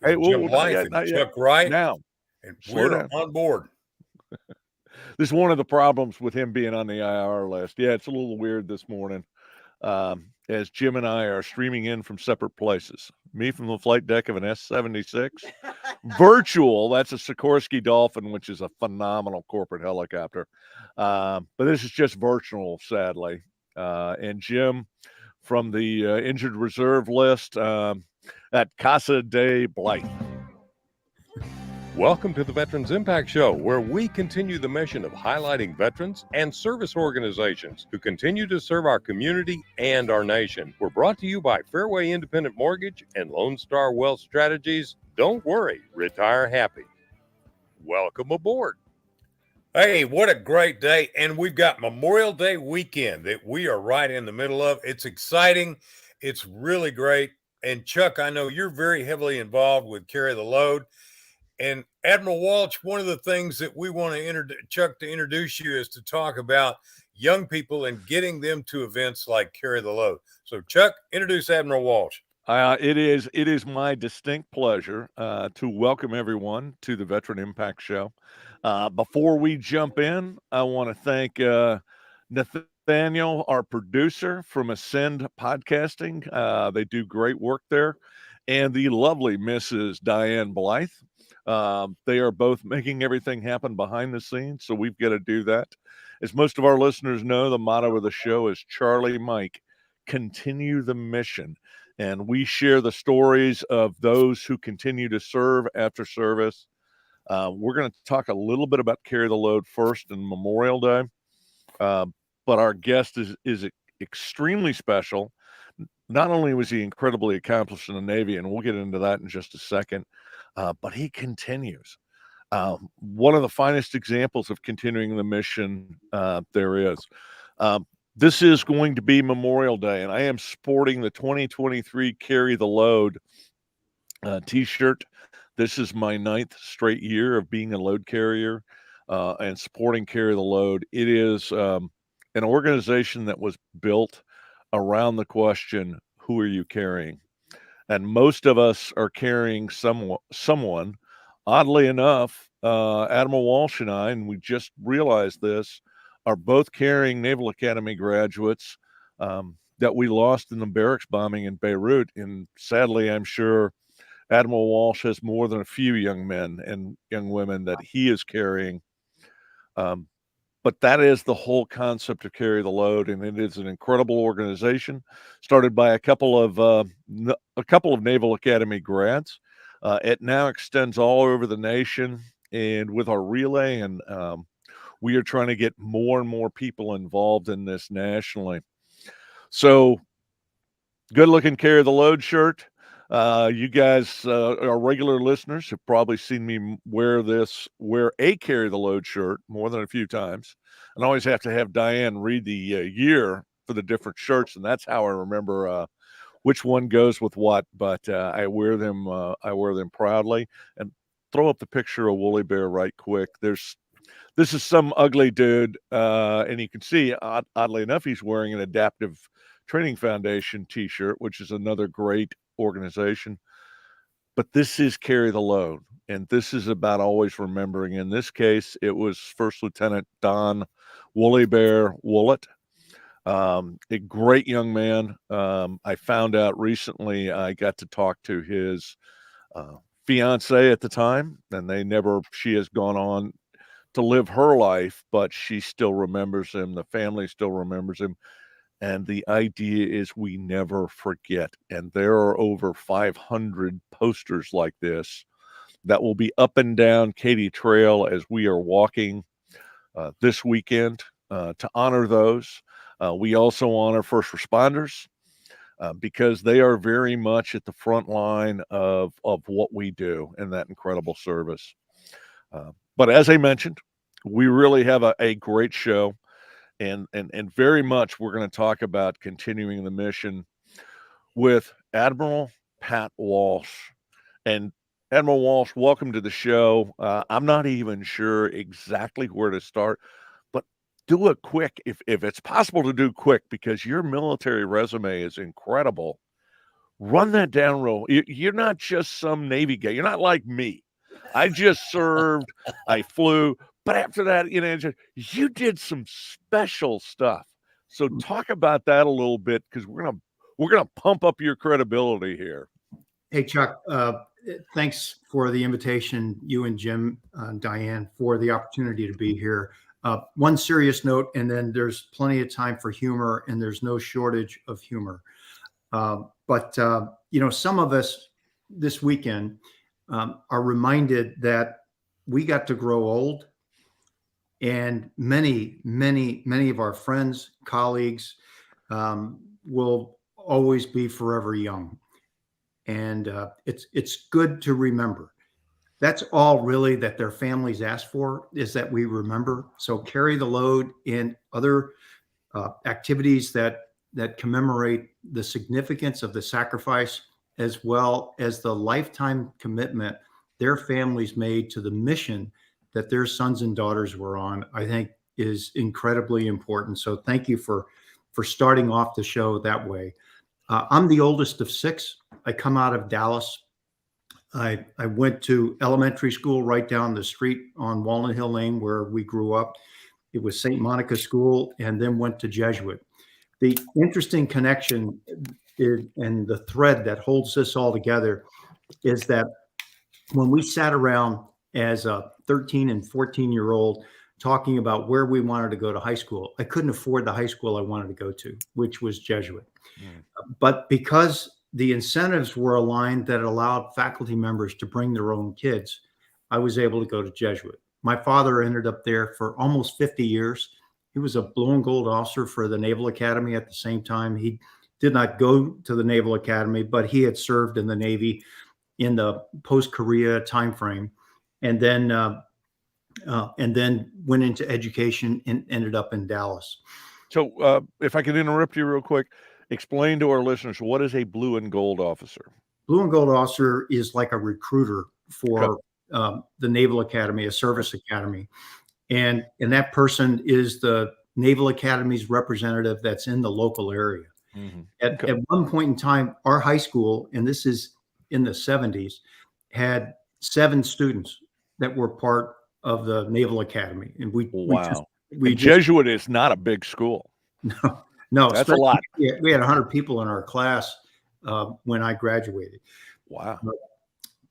Hey, Jim whoa, not Blythe yet, and not yet. Chuck Wright, Now, and slow we're down. on board. This is one of the problems with him being on the IR list. Yeah, it's a little weird this morning. As Jim and I are streaming in from separate places. Me from the flight deck of an S-76. Virtual, that's a Sikorsky Dolphin, which is a phenomenal corporate helicopter. But this is just virtual, sadly. And Jim from the injured reserve list at Casa de Blythe. Welcome to the Veterans Impact Show, where we continue the mission of highlighting veterans and service organizations who continue to serve our community and our nation. We're brought to you by Fairway Independent Mortgage and Lone Star Wealth Strategies. Don't worry, retire happy. Welcome aboard. Hey, what a great day. And we've got Memorial Day weekend that we are right in the middle of. It's exciting. It's really great. And Chuck, I know you're very heavily involved with Carry the Load. And Admiral Walsh, one of the things that we want to Chuck to introduce you is to talk about young people and getting them to events like Carry the Load. So Chuck, introduce Admiral Walsh. It is my distinct pleasure to welcome everyone to the Veteran Impact Show. Before we jump in, I want to thank Nathaniel, our producer from Ascend Podcasting. They do great work there. And the lovely Mrs. Diane Blythe. They are both making everything happen behind the scenes, so we've got to do that. As most of our listeners know, the motto of the show is Charlie Mike, continue the mission. And we share the stories of those who continue to serve after service. We're going to talk a little bit about Carry the Load first and Memorial Day. But our guest is extremely special. Not only was he incredibly accomplished in the Navy, and we'll get into that in just a second, but he continues. One of the finest examples of continuing the mission there is. This is going to be Memorial Day, and I am sporting the 2023 Carry the Load t-shirt. This is my 9th straight year of being a load carrier and supporting Carry the Load. It is an organization that was built around the question, who are you carrying? And most of us are carrying someone. Oddly enough, Admiral Walsh and I, and we just realized this, are both carrying Naval Academy graduates that we lost in the barracks bombing in Beirut. And sadly, I'm sure Admiral Walsh has more than a few young men and young women that he is carrying. But that is the whole concept of Carry the Load, and it is an incredible organization started by a couple of Naval Academy grads. It now extends all over the nation, and with our relay, and we are trying to get more and more people involved in this nationally. So, good-looking Carry the Load shirt. You guys are regular listeners have probably seen me wear a Carry the Load shirt more than a few times. And I always have to have Diane read the year for the different shirts, and that's how I remember which one goes with what. But I wear them proudly. And throw up the picture of Woolly Bear right quick. This is some ugly dude, and you can see, oddly enough, he's wearing an Adaptive Training Foundation t-shirt, which is another great organization. But this is Carry the Load, and this is about always remembering. In this case, it was First Lieutenant Don Woolly Bear Woollett, a great young man. I found out recently I got to talk to his fiance at the time, and she has gone on to live her life, but she still remembers him. The family still remembers him. And the idea is we never forget. And there are over 500 posters like this that will be up and down Katy Trail as we are walking this weekend to honor those. We also honor first responders because they are very much at the front line of what we do in that incredible service. But as I mentioned, we really have a great show. And very much we're going to talk about continuing the mission with Admiral Pat Walsh. And Admiral Walsh, welcome to the show. I'm not even sure exactly where to start, but do it quick if it's possible to do quick, because your military resume is incredible. run that down real. You're not just some Navy guy. You're not like me. I just served, I flew, but after that, you did some special stuff. So talk about that a little bit, because we're gonna pump up your credibility here. Hey, Chuck, thanks for the invitation, you and Jim, Diane, for the opportunity to be here. One serious note, and then there's plenty of time for humor, and there's no shortage of humor. But some of us this weekend are reminded that we got to grow old, and many, many, many of our friends, colleagues will always be forever young. And it's good to remember. That's all really that their families ask for, is that we remember. So carry the load in other activities that commemorate the significance of the sacrifice, as well as the lifetime commitment their families made to the mission that their sons and daughters were on, I think is incredibly important. So thank you for starting off the show that way. I'm the oldest of six. I come out of Dallas. I went to elementary school right down the street on Walnut Hill Lane, where we grew up. It was St. Monica School, and then went to Jesuit. The interesting connection and the thread that holds this all together is that when we sat around as a 13 and 14-year-old talking about where we wanted to go to high school, I couldn't afford the high school I wanted to go to, which was Jesuit. But because the incentives were aligned that allowed faculty members to bring their own kids, I was able to go to Jesuit. My father ended up there for almost 50 years. He was a blue and gold officer for the Naval Academy at the same time. He did not go to the Naval Academy, but he had served in the Navy in the post-Korea timeframe, and then went into education and ended up in Dallas. So if I could interrupt you real quick, explain to our listeners, what is a blue and gold officer? Blue and gold officer is like a recruiter for the Naval Academy, a service academy. And that person is the Naval Academy's representative that's in the local area. Mm-hmm. At one point in time, our high school, and this is in the 70s, had 7 students that were part of the Naval Academy. And Jesuit is not a big school. No, that's a lot. We had 100 people in our class when I graduated. Wow.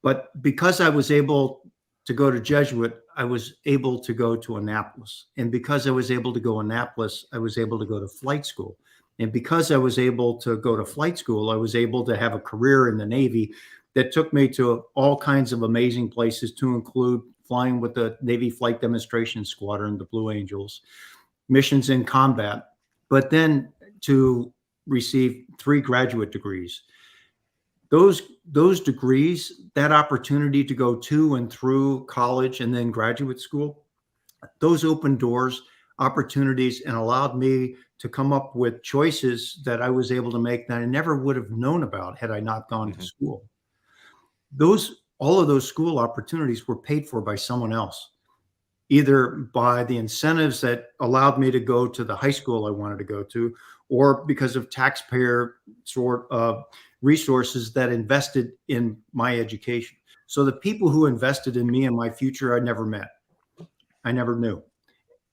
But because I was able to go to Jesuit, I was able to go to Annapolis. And because I was able to go to Annapolis, I was able to go to flight school. And because I was able to go to flight school, I was able to have a career in the Navy that took me to all kinds of amazing places, to include flying with the Navy Flight Demonstration Squadron, the Blue Angels, missions in combat, but then to receive 3 graduate degrees. Those degrees, that opportunity to go to and through college and then graduate school, those opened doors, opportunities, and allowed me to come up with choices that I was able to make that I never would have known about had I not gone to school. All of those school opportunities were paid for by someone else, either by the incentives that allowed me to go to the high school I wanted to go to, or because of taxpayer sort of resources that invested in my education. So the people who invested in me and my future, I never met. I never knew.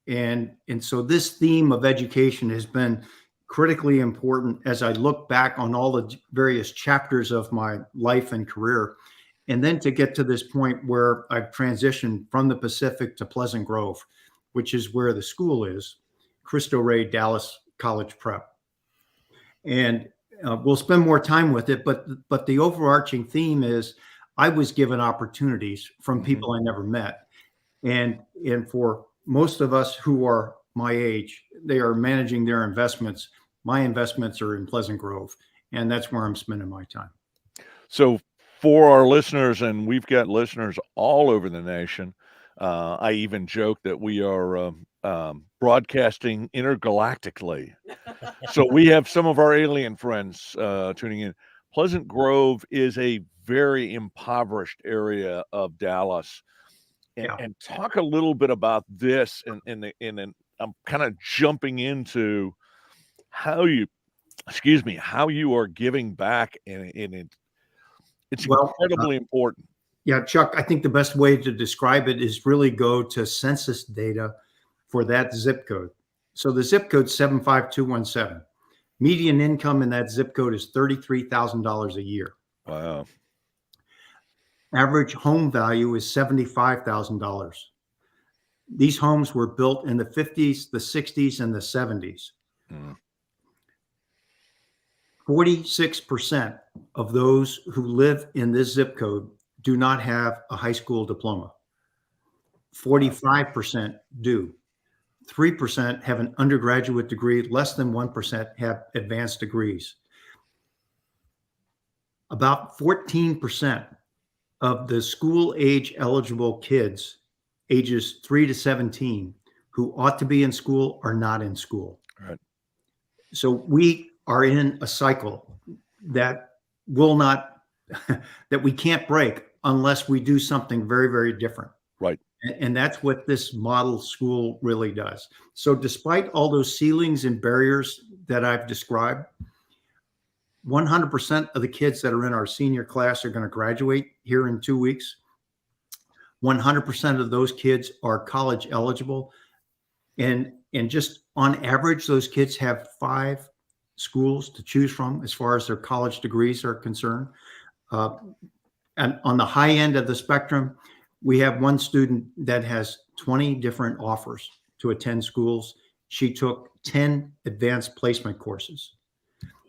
And so this theme of education has been critically important as I look back on all the various chapters of my life and career. And then to get to this point where I've transitioned from the Pacific to Pleasant Grove, which is where the school is, Cristo Rey Dallas College Prep. And we'll spend more time with it, but the overarching theme is I was given opportunities from people I never met. And for most of us who are my age, they are managing their investments. My investments are in Pleasant Grove, and that's where I'm spending my time. So for our listeners, and we've got listeners all over the nation, I even joke that we are broadcasting intergalactically. So we have some of our alien friends tuning in. Pleasant Grove is a very impoverished area of Dallas. And talk a little bit about this, and I'm kind of jumping into how you excuse me, how you are giving back, and it's Well, incredibly important. yeah, Chuck, I think the best way to describe it is really go to census data for that zip code. So the zip code 75217. Median income in that zip code is $33,000 a year. Wow. Average home value is $75,000. These homes were built in the 50s, the 60s, and the 70s. Mm. 46% of those who live in this zip code do not have a high school diploma. 45% do. 3% have an undergraduate degree. Less than 1% have advanced degrees. About 14% of the school age eligible kids, ages 3 to 17, who ought to be in school are not in school. Right. So we are in a cycle that will not, that we can't break unless we do something very, very different. Right. And that's what this model school really does. So despite all those ceilings and barriers that I've described, 100% of the kids that are in our senior class are going to graduate here in 2 weeks. 100% of those kids are college eligible. And just on average, those kids have 5 schools to choose from as far as their college degrees are concerned. And on the high end of the spectrum, we have one student that has 20 different offers to attend schools. She took 10 advanced placement courses.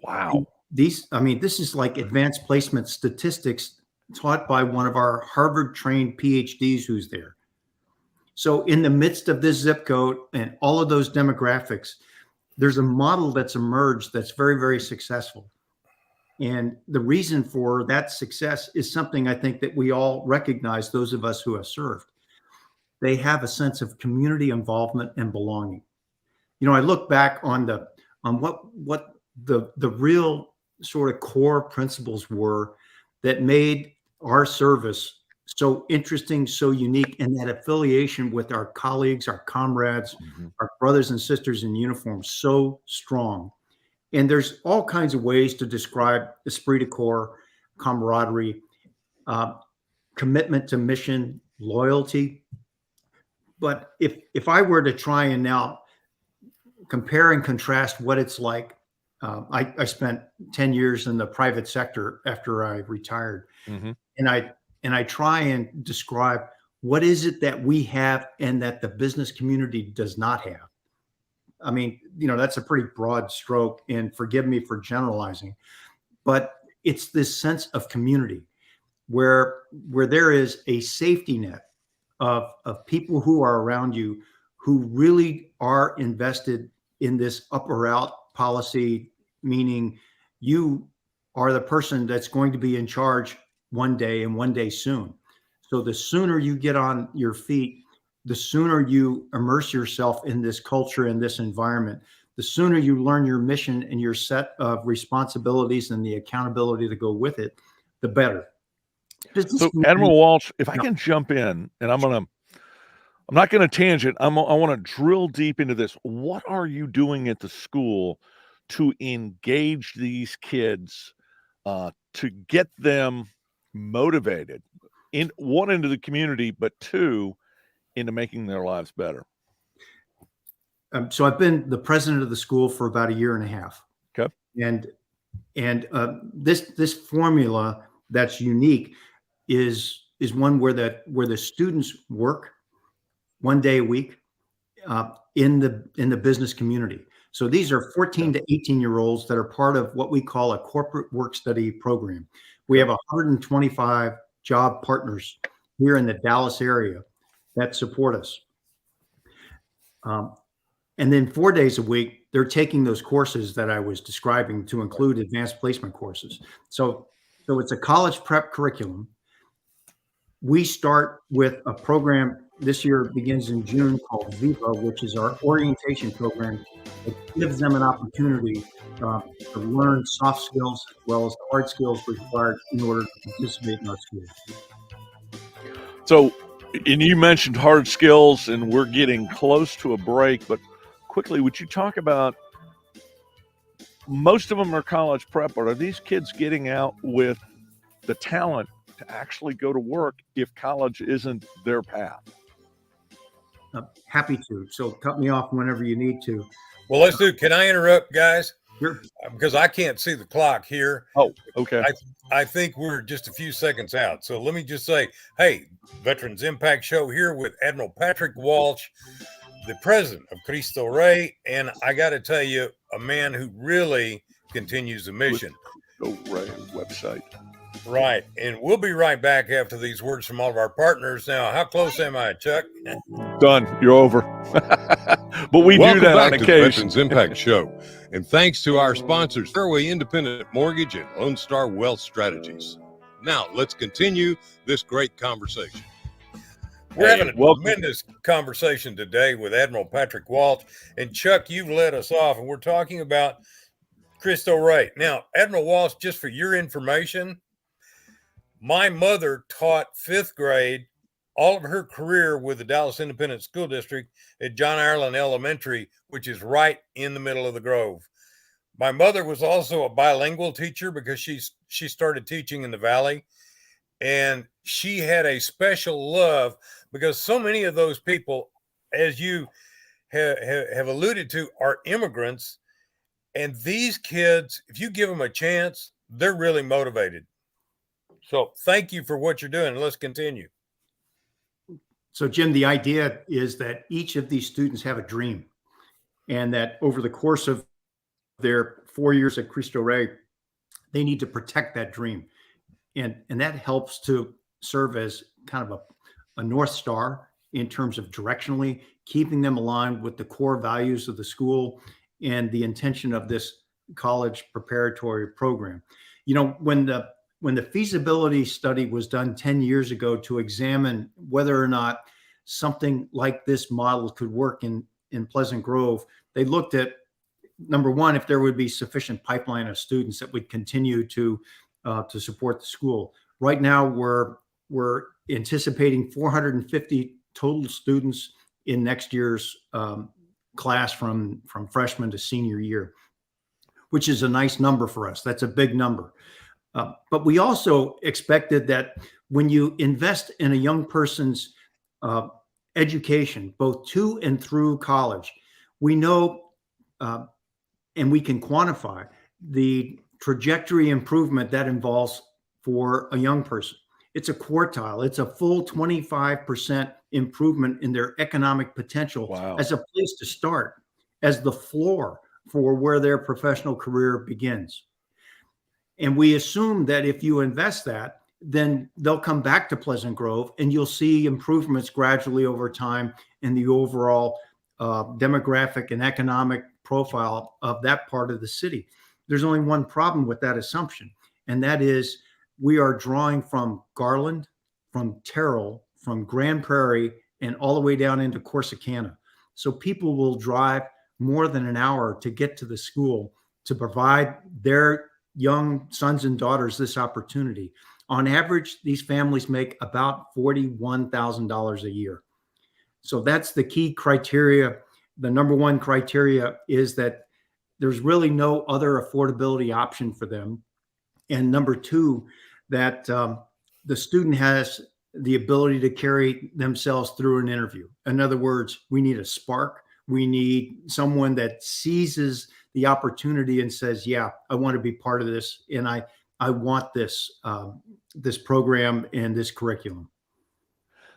Wow. This is like advanced placement statistics taught by one of our Harvard trained PhDs who's there. So in the midst of this zip code and all of those demographics, there's a model that's emerged that's very, very successful. And the reason for that success is something I think that we all recognize, those of us who have served. They have a sense of community involvement and belonging. You know, I look back on what the real sort of core principles were that made our service so interesting, so unique, and that affiliation with our colleagues, our comrades, our brothers and sisters in uniform so strong. And there's all kinds of ways to describe esprit de corps, camaraderie, commitment to mission, loyalty. But if I were to try and now compare and contrast what it's like, I spent 10 years in the private sector after I retired, and I try and describe what is it that we have and that the business community does not have. I mean, you know, that's a pretty broad stroke, and forgive me for generalizing, but it's this sense of community where there is a safety net of people who are around you who really are invested in this up or out policy, meaning you are the person that's going to be in charge one day and one day soon. So the sooner you get on your feet, the sooner you immerse yourself in this culture and this environment, the sooner you learn your mission and your set of responsibilities and the accountability to go with it, the better. So Admiral Walsh, if I can jump in, and I'm not going to tangent. I want to drill deep into this. What are you doing at the school to engage these kids, to get them motivated into the community, but 2, into making their lives better? So I've been the president of the school for about 1.5 years. Okay. And this formula that's unique is one where the students work 1 day a week in the business community. So these are 14 to 18-year-olds that are part of what we call a corporate work study program. We have 125 job partners here in the Dallas area that support us. And then 4 days a week, they're taking those courses that I was describing to include advanced placement courses. So it's a college prep curriculum. We start with a program this year, begins in June, called Viva, which is our orientation program. It gives them an opportunity to learn soft skills as well as the hard skills required in order to participate in our schools. So, and you mentioned hard skills, and we're getting close to a break, but quickly, would you talk about most of them are college prep, but are these kids getting out with the talent to actually go to work if college isn't their path? Happy to. So cut me off whenever you need to. Well, let's do. Can I interrupt, guys? Sure. Because I can't see the clock here. Oh, okay. I think we're just a few seconds out. So let me just say, hey, Veterans Impact Show here with Admiral Patrick Walsh, the president of Cristo Rey. And I got to tell you, a man who really continues the mission. Right, website. Right. And we'll be right back after these words from all of our partners. Now, how close am I, Chuck? Done. You're over. But we Welcome do that back on to the occasion. Veterans Impact Show. And thanks to our sponsors, Fairway Independent Mortgage and Lone Star Wealth Strategies. Now, let's continue this great conversation. We're having a welcome. tremendous conversation today with Admiral Patrick Walsh. And Chuck, you've led us off, and we're talking about Cristo Rey. Now, Admiral Walsh, just for your information, my mother taught 5th grade all of her career with the Dallas Independent School District at John Ireland Elementary, which is right in the middle of the Grove. My mother was also a bilingual teacher because she started teaching in the Valley. And she had a special love because so many of those people, as you have alluded to, are immigrants. And these kids, if you give them a chance, they're really motivated. So thank you for what you're doing. Let's continue. So, Jim, the idea is that each of these students have a dream, and that over the course of their 4 years at Cristo Rey, they need to protect that dream. And that helps to serve as kind of a North Star in terms of directionally keeping them aligned with the core values of the school and the intention of this college preparatory program. You know, when the feasibility study was done 10 years ago to examine whether or not something like this model could work in Pleasant Grove, they looked at, number one, if there would be sufficient pipeline of students that would continue to support the school. Right now, we're anticipating 450 total students in next year's class from freshman to senior year, which is a nice number for us. That's a big number. But we also expected that when you invest in a young person's education, both to and through college, we know and we can quantify the trajectory improvement that involves for a young person. It's a quartile. It's a full 25% improvement in their economic potential. Wow. As a place to start, as the floor for where their professional career begins. And we assume that if you invest that, then they'll come back to Pleasant Grove and you'll see improvements gradually over time in the overall demographic and economic profile of that part of the city. There's only one problem with that assumption, and that is we are drawing from Garland, from Terrell, from Grand Prairie, and all the way down into Corsicana. So people will drive more than an hour to get to the school to provide their young sons and daughters this opportunity. On average, these families make about $41,000 a year. So that's the key criteria. The number one criteria is that there's really no other affordability option for them. And number two, that the student has the ability to carry themselves through an interview. In other words, we need a spark. We need someone that seizes the opportunity and says, yeah, I want to be part of this. And I want this, this program and this curriculum.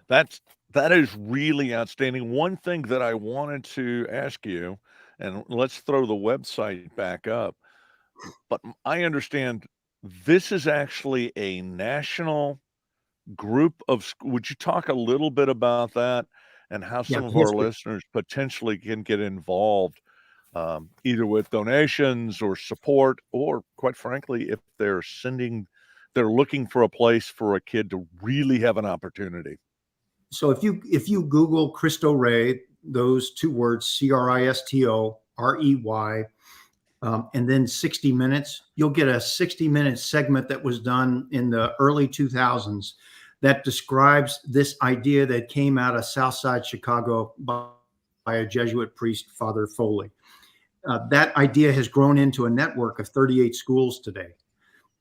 That is really outstanding. One thing that I wanted to ask you, and let's throw the website back up, but I understand this is actually a national group of, would you talk a little bit about that and how some of our listeners potentially can get involved, either with donations or support, or quite frankly, if they're looking for a place for a kid to really have an opportunity? So if you Google Cristo Rey, those two words, Cristo Rey, and then 60 minutes, you'll get a 60-minute segment that was done in the early 2000s that describes this idea that came out of Southside Chicago by a Jesuit priest, Father Foley. That idea has grown into a network of 38 schools today.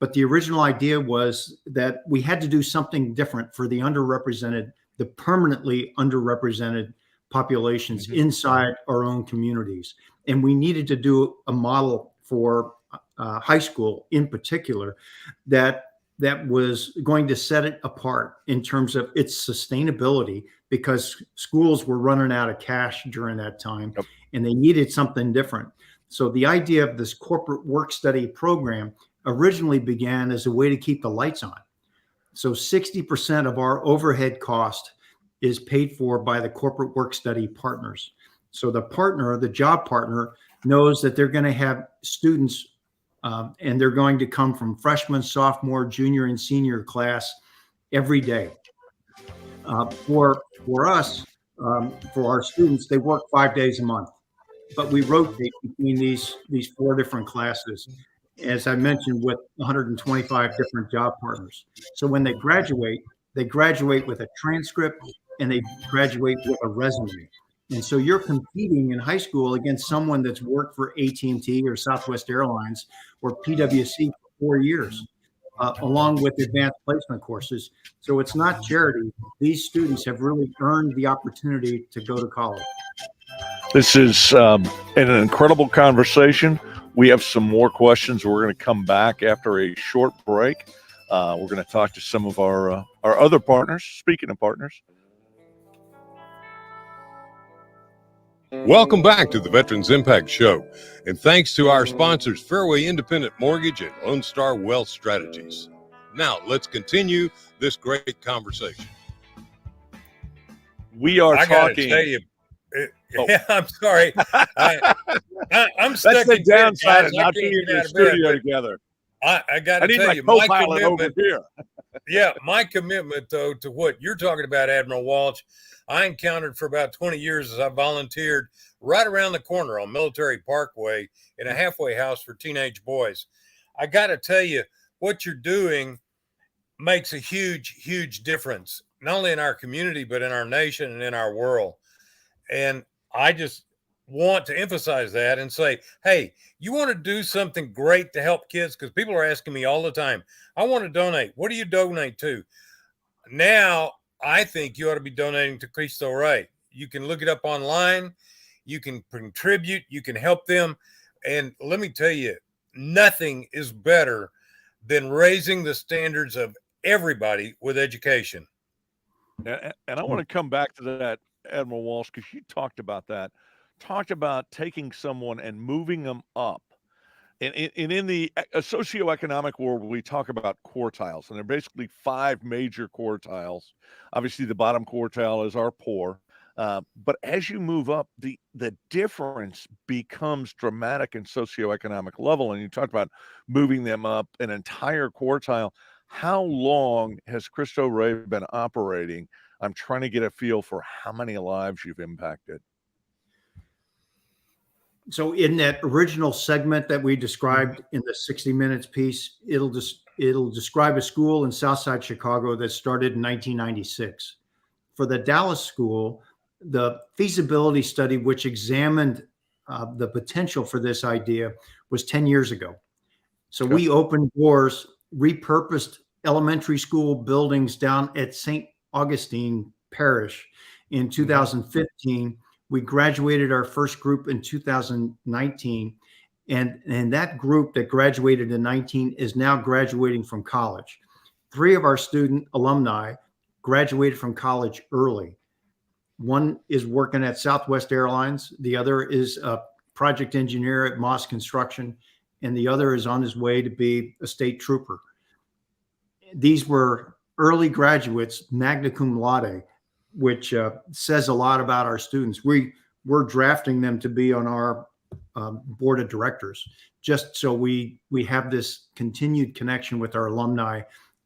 But the original idea was that we had to do something different for the underrepresented, the permanently underrepresented populations inside our own communities. And we needed to do a model for high school in particular that was going to set it apart in terms of its sustainability, because schools were running out of cash during that time. Yep. And they needed something different. So the idea of this corporate work study program originally began as a way to keep the lights on. So 60% of our overhead cost is paid for by the corporate work study partners. So the partner, the job partner, knows that they're going to have students and they're going to come from freshman, sophomore, junior, and senior class every day. For us, for our students, they work 5 days a month, but we rotate between these 4 different classes, as I mentioned, with 125 different job partners. So when they graduate with a transcript and they graduate with a resume. And so you're competing in high school against someone that's worked for AT&T or Southwest Airlines or PwC for 4 years, along with advanced placement courses. So it's not charity. These students have really earned the opportunity to go to college. This is an incredible conversation. We have some more questions. We're going to come back after a short break. We're going to talk to some of our other partners. Speaking of partners. Welcome back to the Veterans Impact Show, and thanks to our sponsors, Fairway Independent Mortgage and Lone Star Wealth Strategies. Now, let's continue this great conversation. We are I talking. Gotta tell you, yeah, I'm sorry. I'm stuck. That's the in bed, downside guys. of not being in the studio together. I got I to need tell my you, my co-pilot over commitment. here. Yeah, my commitment, though, to what you're talking about, Admiral Walsh, I encountered for about 20 years as I volunteered right around the corner on Military Parkway in a halfway house for teenage boys. I got to tell you, what you're doing makes a huge, huge difference, not only in our community, but in our nation and in our world. And I just want to emphasize that and say, hey, you want to do something great to help kids? Because people are asking me all the time, I want to donate. What do you donate to? Now, I think you ought to be donating to Cristo Rey. You can look it up online. You can contribute. You can help them. And let me tell you, nothing is better than raising the standards of everybody with education. And I want to come back to that, Admiral Walsh, because you talked about that. Talked about taking someone and moving them up. And in the socioeconomic world, we talk about quartiles, and there are basically 5 major quartiles. Obviously, the bottom quartile is our poor. But as you move up, the difference becomes dramatic in socioeconomic level. And you talked about moving them up an entire quartile. How long has Cristo Rey been operating? I'm trying to get a feel for how many lives you've impacted. So in that original segment that we described in the 60 Minutes piece, it'll describe a school in Southside Chicago that started in 1996. For the Dallas school, the feasibility study, which examined the potential for this idea, was 10 years ago. So we opened doors, repurposed elementary school buildings down at St. Augustine Parish in 2015. We graduated our first group in 2019, and that group that graduated in 19 is now graduating from college. 3 of our student alumni graduated from college early. One is working at Southwest Airlines. The other is a project engineer at Moss Construction, and the other is on his way to be a state trooper. These were early graduates, magna cum laude, which says a lot about our students. We're drafting them to be on our board of directors, just so we have this continued connection with our alumni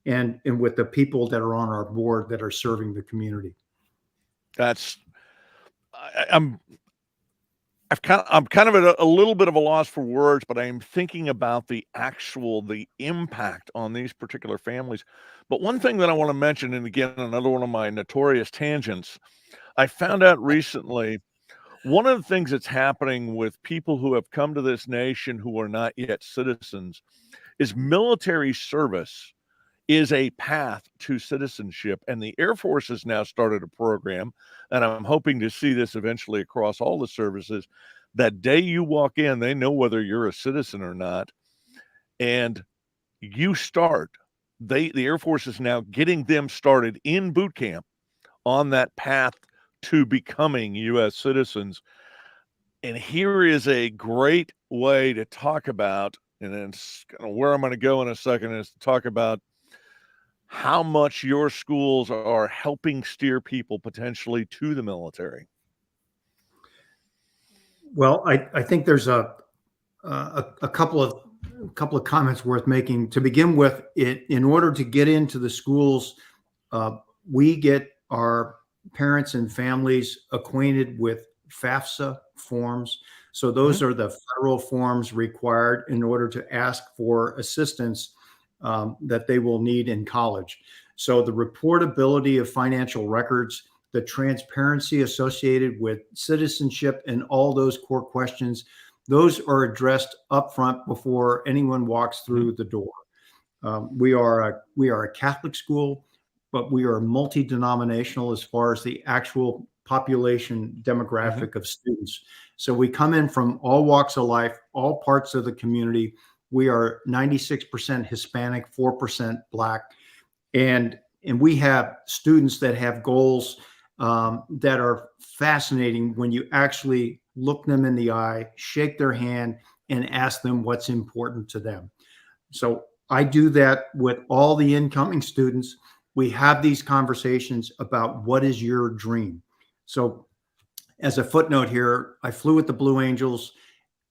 and with the people that are on our board that are serving the community. I'm kind of at a little bit of a loss for words, but I'm thinking about the impact on these particular families. But one thing that I want to mention, and again, another one of my notorious tangents, I found out recently One of the things that's happening with people who have come to this nation who are not yet citizens is military service is a path to citizenship. And the Air Force has now started a program, and I'm hoping to see this eventually across all the services. That day you walk in, they know whether you're a citizen or not. And you start. The Air Force is now getting them started in boot camp on that path to becoming U.S. citizens. And here is a great way to talk about, and then kind of where I'm going to go in a second is to talk about how much your schools are helping steer people potentially to the military. Well, I think there's a couple of comments worth making. To begin with, in order to get into the schools, we get our parents and families acquainted with FAFSA forms. So those are the federal forms required in order to ask for assistance that they will need in college. So the reportability of financial records, the transparency associated with citizenship, and all those core questions, those are addressed upfront before anyone walks through the door. We are a Catholic school, but we are multi-denominational as far as the actual population demographic of students. So we come in from all walks of life, all parts of the community. We are 96% Hispanic, 4% Black, and we have students that have goals that are fascinating when you actually look them in the eye, shake their hand, and ask them what's important to them. So I do that with all the incoming students. We have these conversations about what is your dream. So as a footnote here, I flew with the Blue Angels.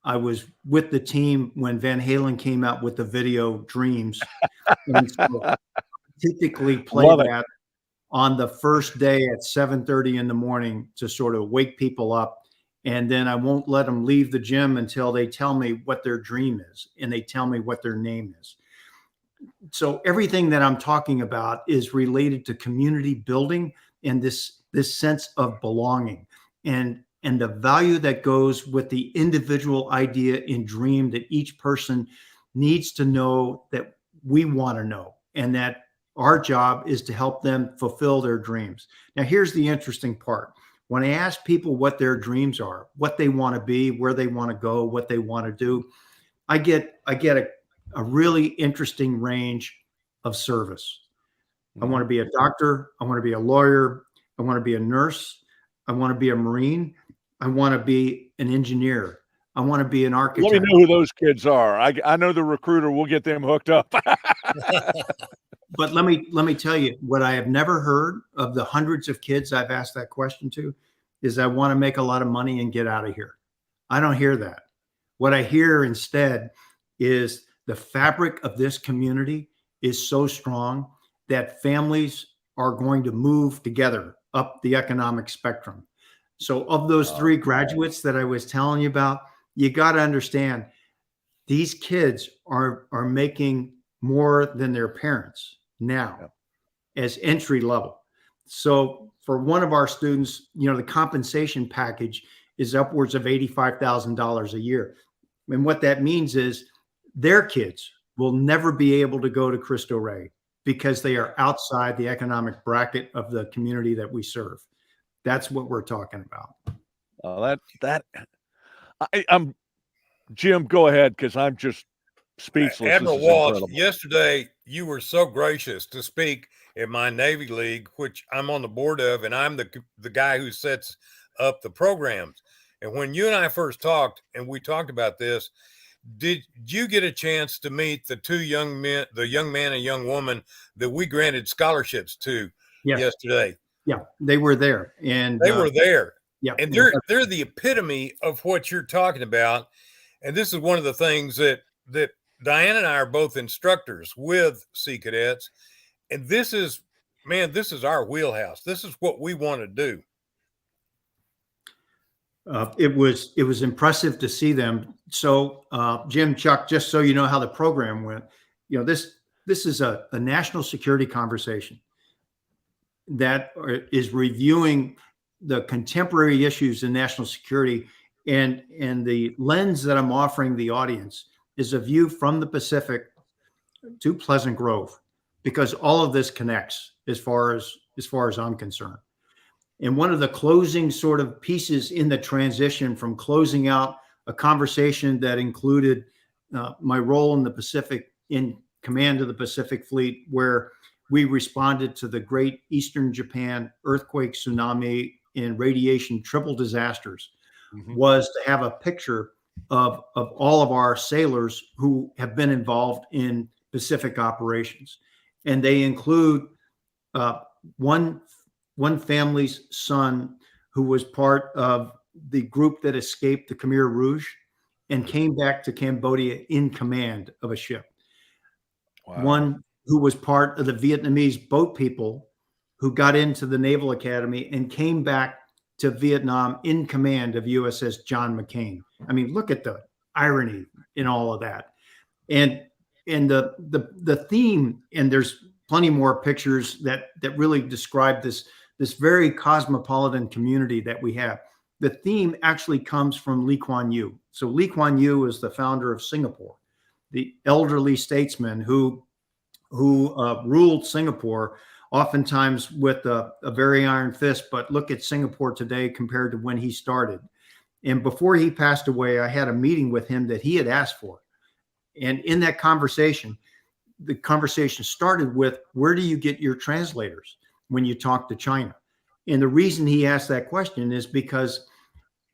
I was with the team when Van Halen came out with the video Dreams. And so I typically play that on the first day at 7:30 in the morning to sort of wake people up. And then I won't let them leave the gym until they tell me what their dream is and they tell me what their name is. So everything that I'm talking about is related to community building and this sense of belonging and the value that goes with the individual idea and dream that each person needs to know that we want to know, and that our job is to help them fulfill their dreams. Now, here's the interesting part. When I ask people what their dreams are, what they want to be, where they want to go, what they want to do, I get a really interesting range of service. I want to be a doctor. I want to be a lawyer. I want to be a nurse. I want to be a Marine. I want to be an engineer. I want to be an architect. Let me know who those kids are. I know the recruiter. We'll get them hooked up. But let me tell you, what I have never heard of the hundreds of kids I've asked that question to is I want to make a lot of money and get out of here. I don't hear that. What I hear instead is the fabric of this community is so strong that families are going to move together up the economic spectrum. So of those 3 graduates that I was telling you about, you got to understand these kids are making more than their parents now as entry level. So for one of our students, the compensation package is upwards of $85,000 a year. And what that means is their kids will never be able to go to Cristo Rey because they are outside the economic bracket of the community that we serve. That's what we're talking about. I'm Jim, go ahead, because I'm just speechless. Admiral Walsh, yesterday you were so gracious to speak at my Navy League, which I'm on the board of, and I'm the guy who sets up the programs. And when you and I first talked, and we talked about this, did you get a chance to meet the 2 young men, the young man and young woman that we granted scholarships to yesterday? Yeah, they were there, and they were there. Yeah, and they're the epitome of what you're talking about. And this is one of the things that Diane and I are both instructors with Sea Cadets, and this is our wheelhouse. This is what we want to do. It was impressive to see them. So, Jim, Chuck, just so you know how the program went, this is a national security conversation that is reviewing the contemporary issues in national security, and the lens that I'm offering the audience is a view from the Pacific to Pleasant Grove, because all of this connects as far as I'm concerned. And one of the closing sort of pieces in the transition from closing out a conversation that included my role in the Pacific, in command of the Pacific Fleet, where we responded to the great Eastern Japan earthquake, tsunami, and radiation triple disasters, was to have a picture of all of our sailors who have been involved in Pacific operations. And they include one family's son who was part of the group that escaped the Khmer Rouge and came back to Cambodia in command of a ship. Wow. One who was part of the Vietnamese boat people who got into the Naval Academy and came back to Vietnam in command of USS John McCain. I mean, look at the irony in all of that. And the theme, and there's plenty more pictures that really describe this very cosmopolitan community that we have. The theme actually comes from Lee Kuan Yew. So Lee Kuan Yew is the founder of Singapore, the elderly statesman who ruled Singapore, oftentimes with a very iron fist. But look at Singapore today compared to when he started. And before he passed away, I had a meeting with him that he had asked for. And in that conversation, the conversation started with, where do you get your translators when you talk to China? And the reason he asked that question is because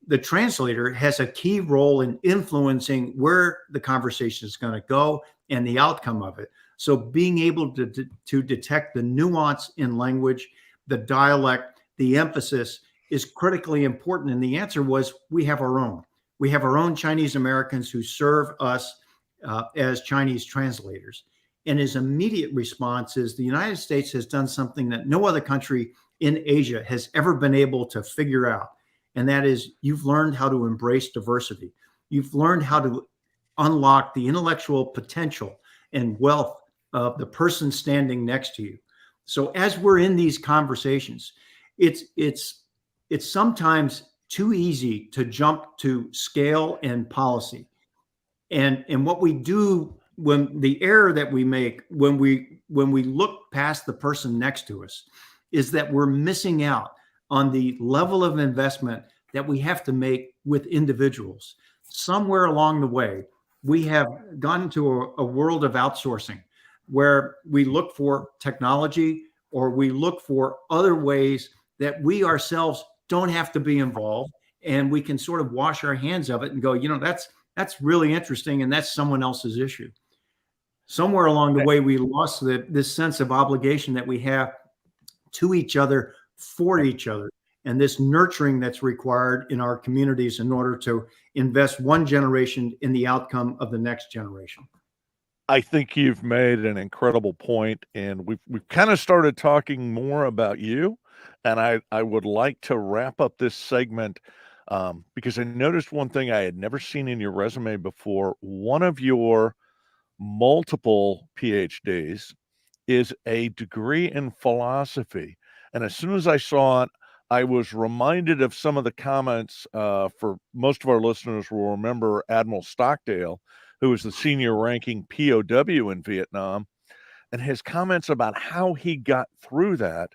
the translator has a key role in influencing where the conversation is going to go and the outcome of it. So being able to detect the nuance in language, the dialect, the emphasis is critically important. And the answer was, we have our own. We have our own Chinese Americans who serve us as Chinese translators. And his immediate response is, the United States has done something that no other country in Asia has ever been able to figure out. And that is, you've learned how to embrace diversity. You've learned how to unlock the intellectual potential and wealth of the person standing next to you. So as we're in these conversations, it's sometimes too easy to jump to scale and policy. And what we do, when the error that we make when we look past the person next to us, is that we're missing out on the level of investment that we have to make with individuals. Somewhere along the way, we have gone into a world of outsourcing where we look for technology, or we look for other ways that we ourselves don't have to be involved, and we can sort of wash our hands of it and go, that's really interesting, and that's someone else's issue. Somewhere along the way, we lost this sense of obligation that we have to each other, for each other, and this nurturing that's required in our communities in order to invest one generation in the outcome of the next generation. I think you've made an incredible point, and we've kind of started talking more about you, and I would like to wrap up this segment because I noticed one thing I had never seen in your resume before. One of your multiple PhDs is a degree in philosophy. And as soon as I saw it, I was reminded of some of the comments. For most of our listeners will remember Admiral Stockdale, who was the senior ranking POW in Vietnam, and his comments about how he got through that.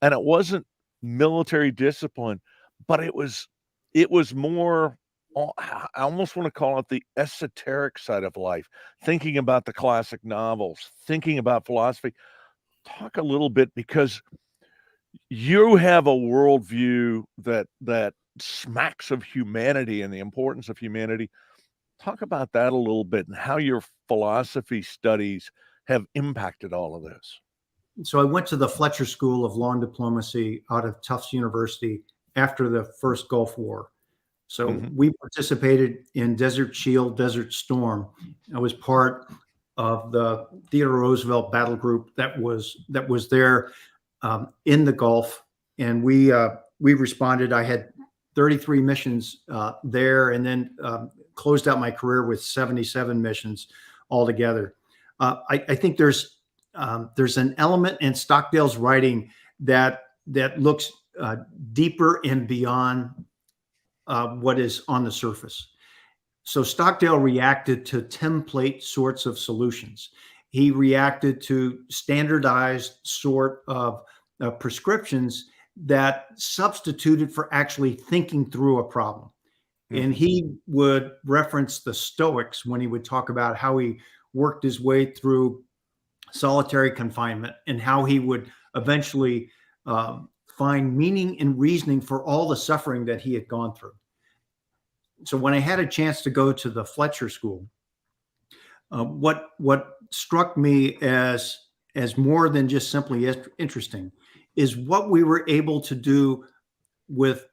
And it wasn't military discipline, but it was more, I almost want to call it the esoteric side of life, thinking about the classic novels, thinking about philosophy. Talk a little bit, because you have a worldview that smacks of humanity and the importance of humanity. Talk about that a little bit, and how your philosophy studies have impacted all of this. So I went to the Fletcher School of Law and Diplomacy out of Tufts University after the first Gulf War. So we participated in Desert Shield, Desert Storm. I was part of the Theodore Roosevelt battle group that was there in the Gulf, and we responded. I had 33 missions there, and then closed out my career with 77 missions altogether. I think there's an element in Stockdale's writing that looks deeper and beyond what is on the surface. So Stockdale reacted to template sorts of solutions. He reacted to standardized sort of prescriptions that substituted for actually thinking through a problem. And he would reference the Stoics when he would talk about how he worked his way through solitary confinement and how he would eventually find meaning and reasoning for all the suffering that he had gone through. So when I had a chance to go to the Fletcher School, what struck me as more than just simply interesting is what we were able to do with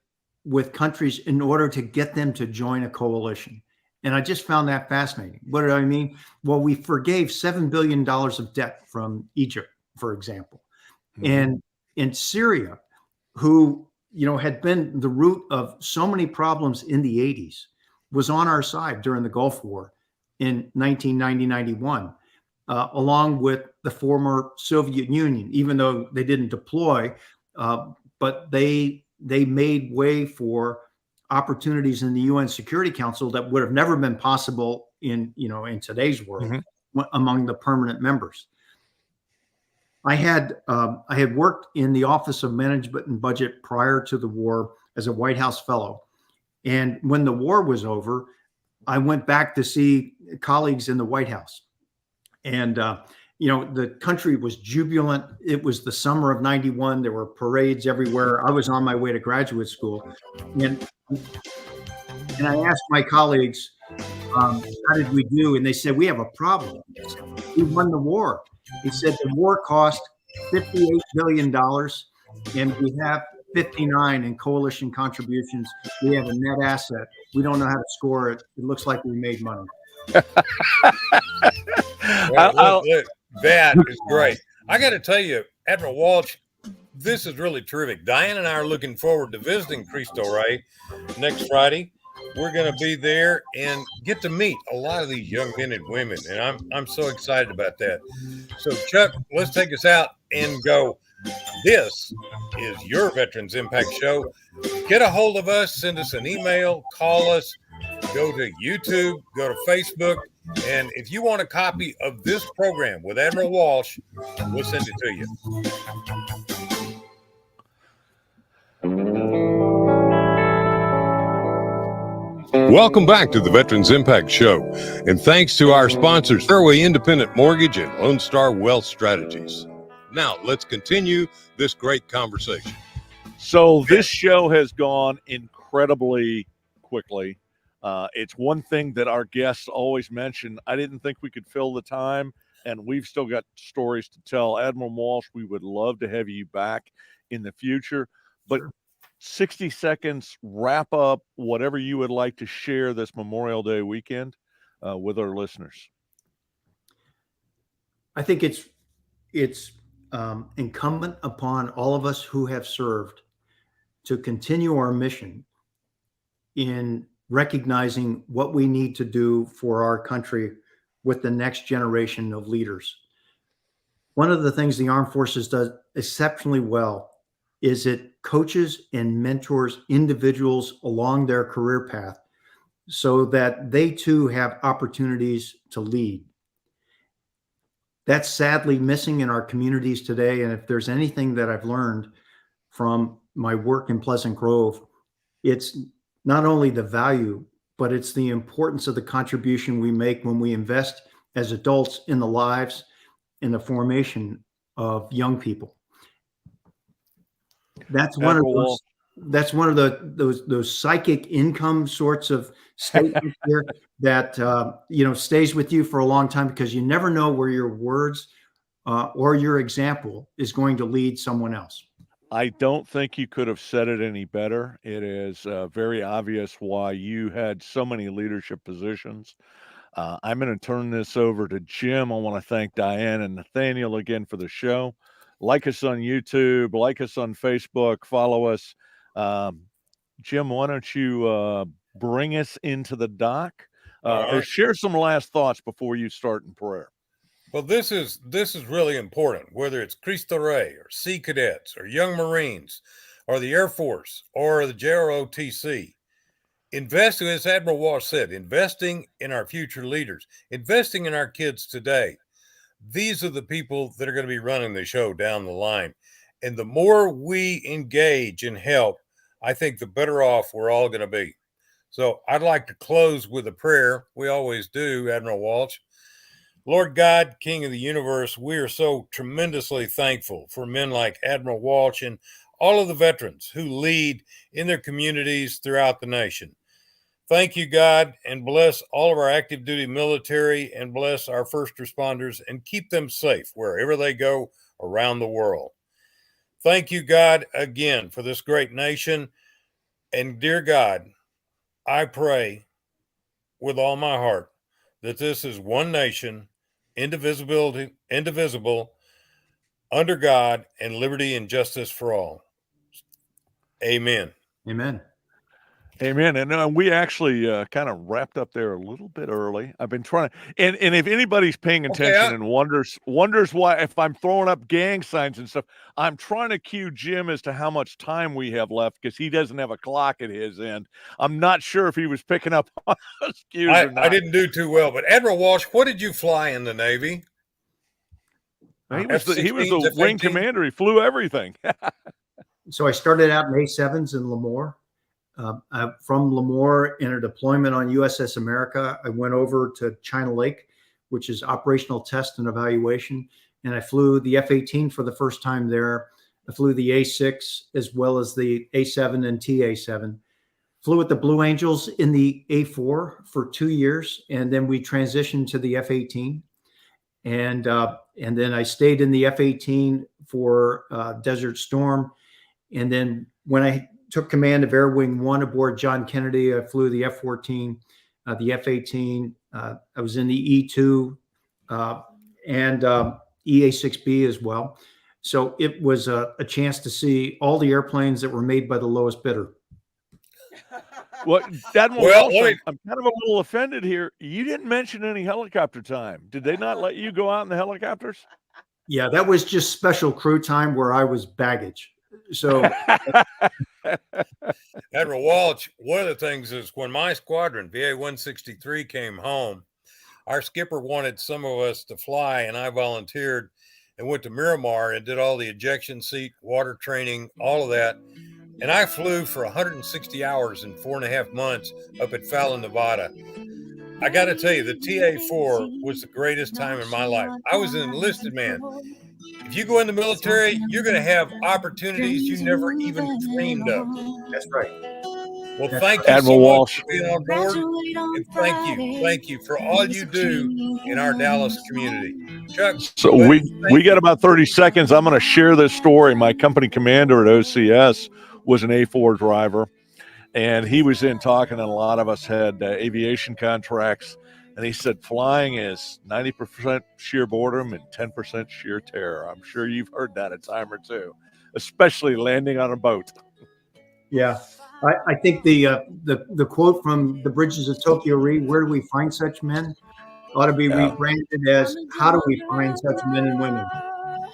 countries in order to get them to join a coalition. And I just found that fascinating. What do I mean? Well, we forgave $7 billion of debt from Egypt, for example. And in Syria, who had been the root of so many problems in the 80s, was on our side during the Gulf War in 1990-91, along with the former Soviet Union, even though they didn't deploy, but they made way for opportunities in the UN Security Council that would have never been possible in today's world among the permanent members. I had worked in the Office of Management and Budget prior to the war as a White House fellow. And when the war was over, I went back to see colleagues in the White House. And, the country was jubilant. It was the summer of 91. There were parades everywhere. I was on my way to graduate school. And I asked my colleagues, how did we do? And they said, we have a problem. We won the war. He said the war cost $58 billion, and we have 59 in coalition contributions. We have a net asset. We don't know how to score it. It looks like we made money. Well, look, that is great. I got to tell you, Admiral Walsh, this is really terrific. Diane and I are looking forward to visiting Cristo Rey next Friday. We're going to be there and get to meet a lot of these young men and women, and I'm so excited about that. So, Chuck, let's take us out and go. This is your Veterans Impact Show. Get a hold of us, send us an email, call us, go to YouTube, go to Facebook, and if you want a copy of this program with Admiral Walsh, we'll send it to you. Welcome back to the Veterans Impact Show, and thanks to our sponsors, Fairway Independent Mortgage and Lone Star Wealth Strategies. Now, let's continue this great conversation. So this show has gone incredibly quickly. It's one thing that our guests always mention. I didn't think we could fill the time, and we've still got stories to tell. Admiral Walsh, we would love to have you back in the future, but 60 seconds, wrap up whatever you would like to share this Memorial Day weekend with our listeners. I think it's incumbent upon all of us who have served to continue our mission in recognizing what we need to do for our country with the next generation of leaders. One of the things the Armed Forces does exceptionally well is it coaches and mentors individuals along their career path so that they too have opportunities to lead. That's sadly missing in our communities today. And if there's anything that I've learned from my work in Pleasant Grove, it's not only the value, but it's the importance of the contribution we make when we invest as adults in the lives, in the formation of young people. That's one of those. That's one of those psychic income sorts of statements here that stays with you for a long time, because you never know where your words or your example is going to lead someone else. I don't think you could have said it any better. It is very obvious why you had so many leadership positions. I'm going to turn this over to Jim. I want to thank Diane and Nathaniel again for the show. Like us on YouTube, like us on Facebook, follow us. Jim, why don't you bring us into the dock or share some last thoughts before you start in prayer? Well, this is really important, whether it's Cristo Rey or Sea Cadets or Young Marines or the Air Force or the JROTC. Investing, as Admiral Walsh said, investing in our future leaders, investing in our kids today. These are the people that are going to be running the show down the line. And the more we engage and help, I think the better off we're all going to be. So I'd like to close with a prayer. We always do, Admiral Walsh. Lord God, King of the universe, we are so tremendously thankful for men like Admiral Walsh and all of the veterans who lead in their communities throughout the nation. Thank you, God, and bless all of our active duty military and bless our first responders and keep them safe wherever they go around the world. Thank you, God, again for this great nation. And dear God, I pray with all my heart that this is one nation, indivisible, under God, and liberty and justice for all. Amen. Amen. Amen. And we actually kind of wrapped up there a little bit early. I've been trying to, and if anybody's paying attention and wonders why, if I'm throwing up gang signs and stuff, I'm trying to cue Jim as to how much time we have left because he doesn't have a clock at his end. I'm not sure if he was picking up on those cues or not. I didn't do too well, but Admiral Walsh, what did you fly in the Navy? He was the wing commander. He flew everything. So I started out in A7s in Lemoore. From Lemoore, in a deployment on USS America, I went over to China Lake, which is operational test and evaluation. And I flew the F-18 for the first time there. I flew the A6 as well as the A7 and TA7. Flew with the Blue Angels in the A4 for 2 years. And then we transitioned to the F-18. And then I stayed in the F-18 for Desert Storm. And then when I took command of Air Wing 1 aboard John Kennedy, I flew the F-14, the F-18. I was in the E2 and EA-6B as well. So it was a chance to see all the airplanes that were made by the lowest bidder. Well, I'm kind of a little offended here. You didn't mention any helicopter time. Did they not let you go out in the helicopters? Yeah, that was just special crew time where I was baggage. So Admiral Walsh, one of the things is when my squadron, VA 163, came home, our skipper wanted some of us to fly, and I volunteered and went to Miramar and did all the ejection seat, water training, all of that. And I flew for 160 hours in 4.5 months up at Fallon, Nevada. I got to tell you, the TA4 was the greatest time in my life. I was an enlisted man. If you go in the military, you're going to have opportunities you never even dreamed of. that's right. Well, thank you Admiral so Walsh. much for being on board. And thank you for all you do in our Dallas community. Chuck. So we got about 30 seconds. I'm going to share this story. My company commander at OCS was an A4 driver, and he was in talking, and a lot of us had aviation contracts. And he said, flying is 90% sheer boredom and 10% sheer terror. I'm sure you've heard that a time or two, especially landing on a boat. Yeah. I think the quote from The Bridges of Tokyo Reed, where do we find such men, ought to be rebranded as how do we find such men and women?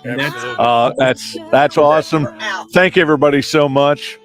And that's awesome. Thank you, everybody, so much.